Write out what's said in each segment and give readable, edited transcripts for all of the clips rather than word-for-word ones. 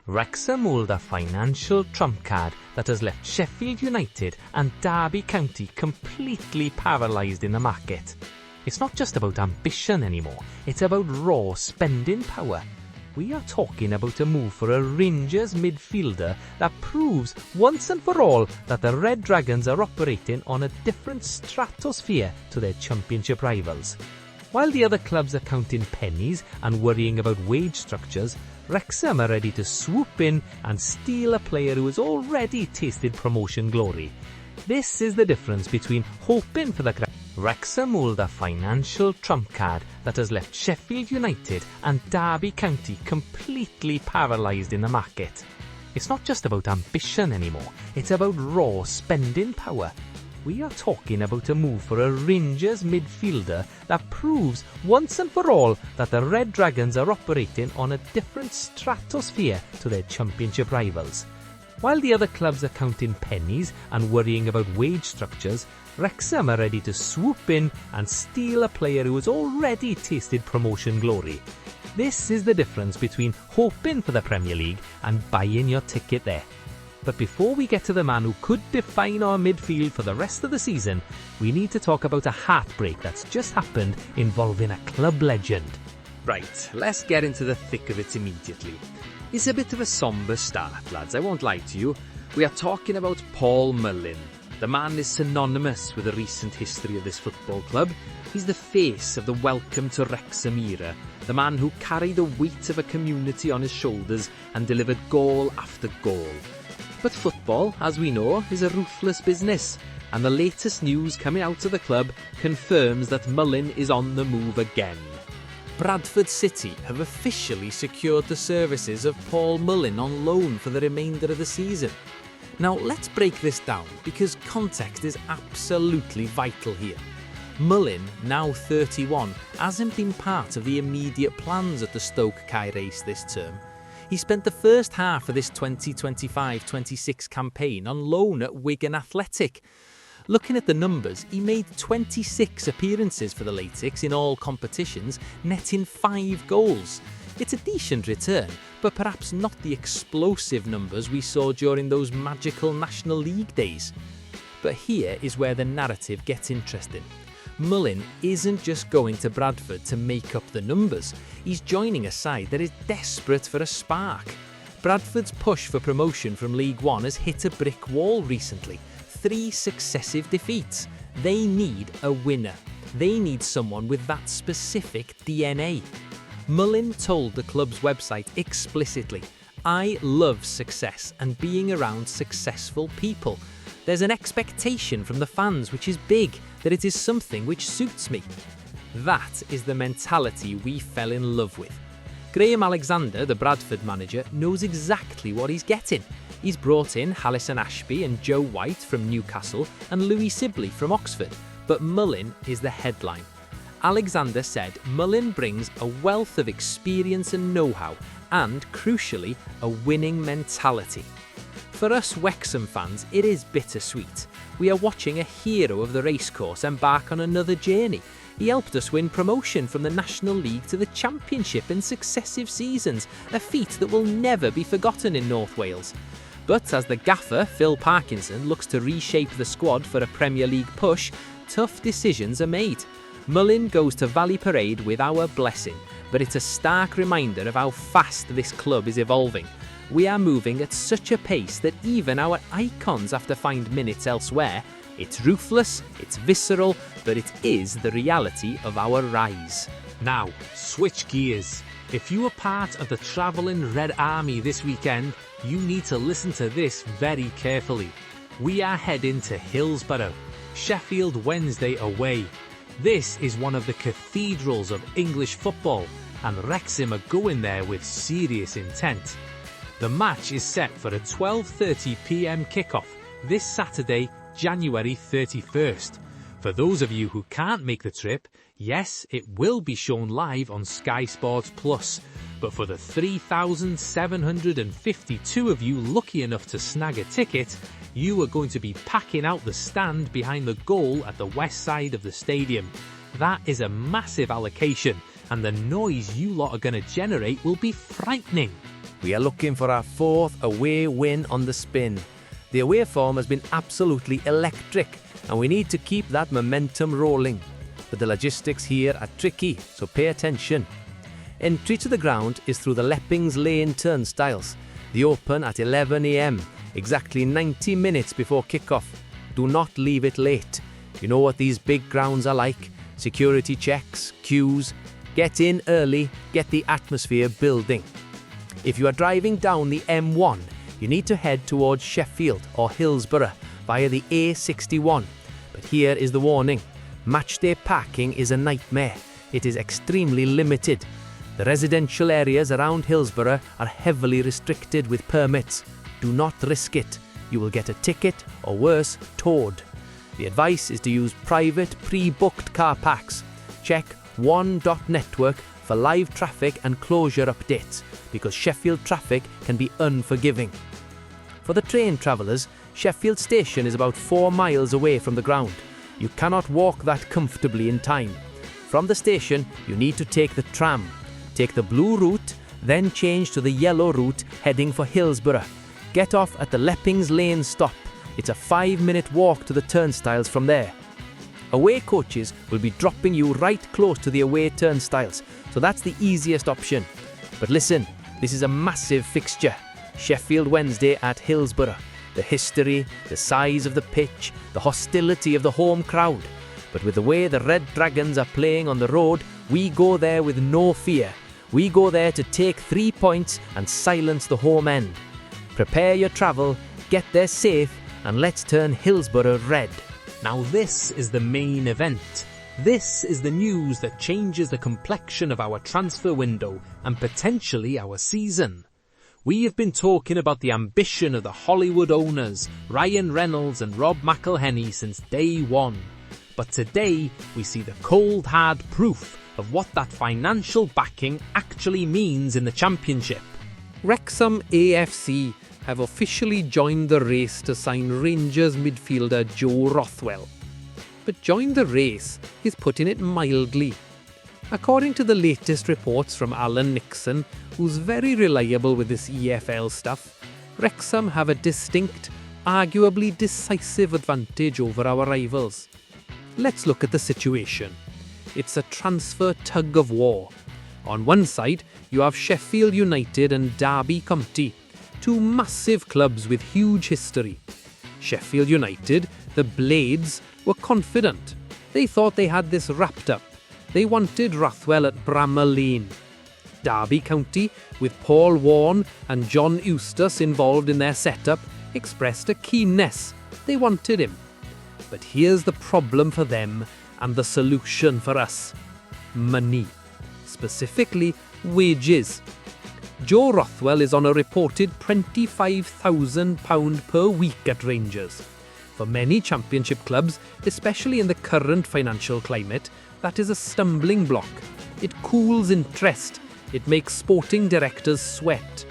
Wrexham hold a financial trump card that has left Sheffield United and Derby County completely paralysed in the market. It's not just about ambition anymore, it's about raw spending power. We are talking about a move for a Rangers midfielder that proves once and for all that the Red Dragons are operating on a different stratosphere to their championship rivals. While the other clubs are counting pennies and worrying about wage structures, Wrexham are ready to swoop in and steal a player who has already tasted promotion glory. This is the difference between hoping for the Wrexham hold a financial trump card that has left Sheffield United and Derby County completely paralysed in the market. It's not just about ambition anymore, it's about raw spending power. We are talking about a move for a Rangers midfielder that proves once and for all that the Red Dragons are operating on a different stratosphere to their championship rivals. While the other clubs are counting pennies and worrying about wage structures, Wrexham are ready to swoop in and steal a player who has already tasted promotion glory. This is the difference between hoping for the Premier League and buying your ticket there. But before we get to the man who could define our midfield for the rest of the season, we need to talk about a heartbreak that's just happened involving a club legend. Right, let's get into the thick of it immediately. It's a bit of a sombre start, lads, I won't lie to you. We are talking about Paul Mullin. The man is synonymous with the recent history of this football club. He's the face of the welcome to Wrexham era, the man who carried the weight of a community on his shoulders and delivered goal after goal. But football, as we know, is a ruthless business, and the latest news coming out of the club confirms that Mullin is on the move again. Bradford City have officially secured the services of Paul Mullin on loan for the remainder of the season. Now let's break this down because context is absolutely vital here. Mullin, now 31, hasn't been part of the immediate plans at the Stoke Kai race this term. He spent the first half of this 2025-26 campaign on loan at Wigan Athletic. Looking at the numbers, he made 26 appearances for the Latics in all competitions, netting 5 goals. It's a decent return, but perhaps not the explosive numbers we saw during those magical National League days. But here is where the narrative gets interesting. Mullin isn't just going to Bradford to make up the numbers, he's joining a side that is desperate for a spark. Bradford's push for promotion from League One has hit a brick wall recently. 3 successive defeats. They need a winner. They need someone with that specific DNA. Mullin told the club's website explicitly, "I love success and being around successful people. There's an expectation from the fans which is big, that it is something which suits me." That is the mentality we fell in love with. Graham Alexander, the Bradford manager, knows exactly what he's getting. He's brought in Hallison Ashby and Joe White from Newcastle and Louis Sibley from Oxford, but Mullin is the headline. Alexander said Mullin brings a wealth of experience and know-how and, crucially, a winning mentality. For us Wrexham fans, it is bittersweet. We are watching a hero of the racecourse embark on another journey. He helped us win promotion from the National League to the Championship in successive seasons, a feat that will never be forgotten in North Wales. But as the gaffer, Phil Parkinson, looks to reshape the squad for a Premier League push, tough decisions are made. Mullin goes to Valley Parade with our blessing, but it's a stark reminder of how fast this club is evolving. We are moving at such a pace that even our icons have to find minutes elsewhere. It's ruthless, it's visceral, but it is the reality of our rise. Now, switch gears. If you were part of the travelling Red Army this weekend, you need to listen to this very carefully. We are heading to Hillsborough, Sheffield Wednesday away. This is one of the cathedrals of English football, and Wrexham are going there with serious intent. The match is set for a 12:30 p.m. kickoff this Saturday, January 31st. For those of you who can't make the trip, yes, it will be shown live on Sky Sports Plus. But for the 3,752 of you lucky enough to snag a ticket, you are going to be packing out the stand behind the goal at the west side of the stadium. That is a massive allocation, and the noise you lot are going to generate will be frightening. We are looking for our 4th away win on the spin. The away form has been absolutely electric, and we need to keep that momentum rolling. But the logistics here are tricky, so pay attention. Entry to the ground is through the Leppings Lane turnstiles. They open at 11 AM, exactly 90 minutes before kick-off. Do not leave it late. You know what these big grounds are like. Security checks, queues. Get in early, get the atmosphere building. If you are driving down the M1, you need to head towards Sheffield or Hillsborough via the A61. But here is the warning. Matchday parking is a nightmare. It is extremely limited. The residential areas around Hillsborough are heavily restricted with permits. Do not risk it. You will get a ticket or worse, towed. The advice is to use private pre-booked car parks. Check one.network for live traffic and closure updates, because Sheffield traffic can be unforgiving. For the train travellers, Sheffield Station is about 4 miles away from the ground. You cannot walk that comfortably in time. From the station, you need to take the tram. Take the blue route, then change to the yellow route heading for Hillsborough. Get off at the Leppings Lane stop. It's a 5-minute walk to the turnstiles from there. Away coaches will be dropping you right close to the away turnstiles, so that's the easiest option. But listen, this is a massive fixture. Sheffield Wednesday at Hillsborough. The history, the size of the pitch, the hostility of the home crowd. But with the way the Red Dragons are playing on the road, we go there with no fear. We go there to take 3 points and silence the home end. Prepare your travel, get there safe, and let's turn Hillsborough red. Now this is the main event. This is the news that changes the complexion of our transfer window and potentially our season. We have been talking about the ambition of the Hollywood owners, Ryan Reynolds and Rob McElhenney, since day one. But today we see the cold hard proof of what that financial backing actually means in the Championship. Wrexham AFC have officially joined the race to sign Rangers midfielder Joe Rothwell. But join the race is putting it mildly. According to the latest reports from Alan Nixon, who's very reliable with this EFL stuff, Wrexham have a distinct, arguably decisive advantage over our rivals. Let's look at the situation. It's a transfer tug of war. On one side, you have Sheffield United and Derby County, two massive clubs with huge history. Sheffield United, the Blades, were confident. They thought they had this wrapped up. They wanted Rothwell at Bramall Lane. Derby County, with Paul Warne and John Eustace involved in their setup, expressed a keenness. They wanted him. But here's the problem for them and the solution for us. Money. Specifically, wages. Joe Rothwell is on a reported £25,000 per week at Rangers. For many Championship clubs, especially in the current financial climate, that is a stumbling block. It cools interest. It makes sporting directors sweat.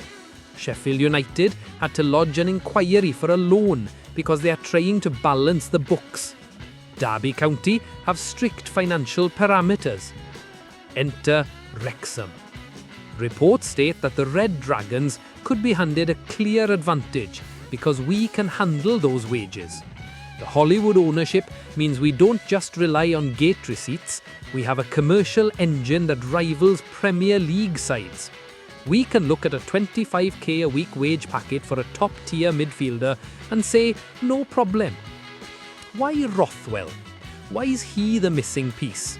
Sheffield United had to lodge an inquiry for a loan because they are trying to balance the books. Derby County have strict financial parameters. Enter Wrexham. Reports state that the Red Dragons could be handed a clear advantage because we can handle those wages. The Hollywood ownership means we don't just rely on gate receipts, we have a commercial engine that rivals Premier League sides. We can look at a 25k a week wage packet for a top-tier midfielder and say, no problem. Why Rothwell? Why is he the missing piece?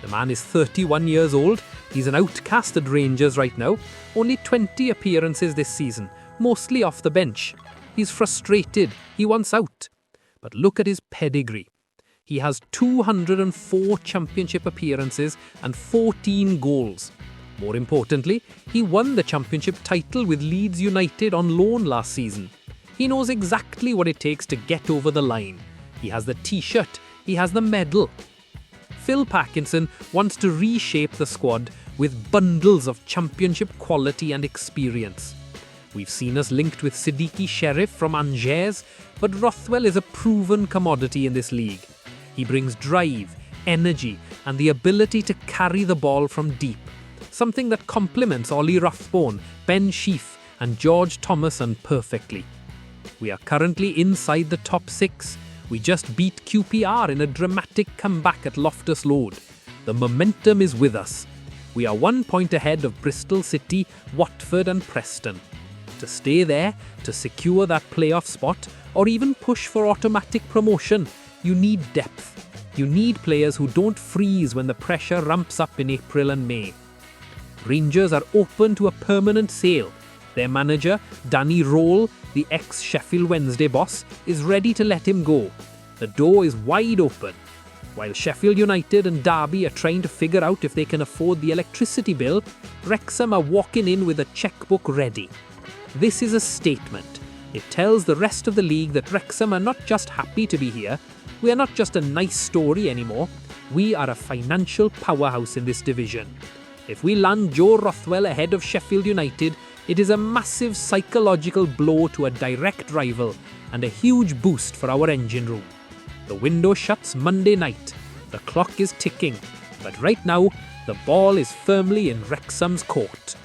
The man is 31 years old, he's an outcast at Rangers right now, only 20 appearances this season, mostly off the bench. He's frustrated, he wants out. But look at his pedigree. He has 204 Championship appearances and 14 goals. More importantly, he won the Championship title with Leeds United on loan last season. He knows exactly what it takes to get over the line. He has the t-shirt, he has the medal. Phil Parkinson wants to reshape the squad with bundles of Championship quality and experience. We've seen us linked with Siddiqui Sheriff from Angers, but Rothwell is a proven commodity in this league. He brings drive, energy, and the ability to carry the ball from deep, something that complements Ollie Rathbone, Ben Sheaf, and George Thomason perfectly. We are currently inside the top 6. We just beat QPR in a dramatic comeback at Loftus Road. The momentum is with us. We are 1 point ahead of Bristol City, Watford and Preston. To stay there, to secure that playoff spot, or even push for automatic promotion, you need depth. You need players who don't freeze when the pressure ramps up in April and May. Rangers are open to a permanent sale. Their manager, Danny Rowell, the ex-Sheffield Wednesday boss, is ready to let him go. The door is wide open. While Sheffield United and Derby are trying to figure out if they can afford the electricity bill, Wrexham are walking in with a checkbook ready. This is a statement. It tells the rest of the league that Wrexham are not just happy to be here. We are not just a nice story anymore. We are a financial powerhouse in this division. If we land Joe Rothwell ahead of Sheffield United, it is a massive psychological blow to a direct rival and a huge boost for our engine room. The window shuts Monday night. The clock is ticking. But right now, the ball is firmly in Wrexham's court.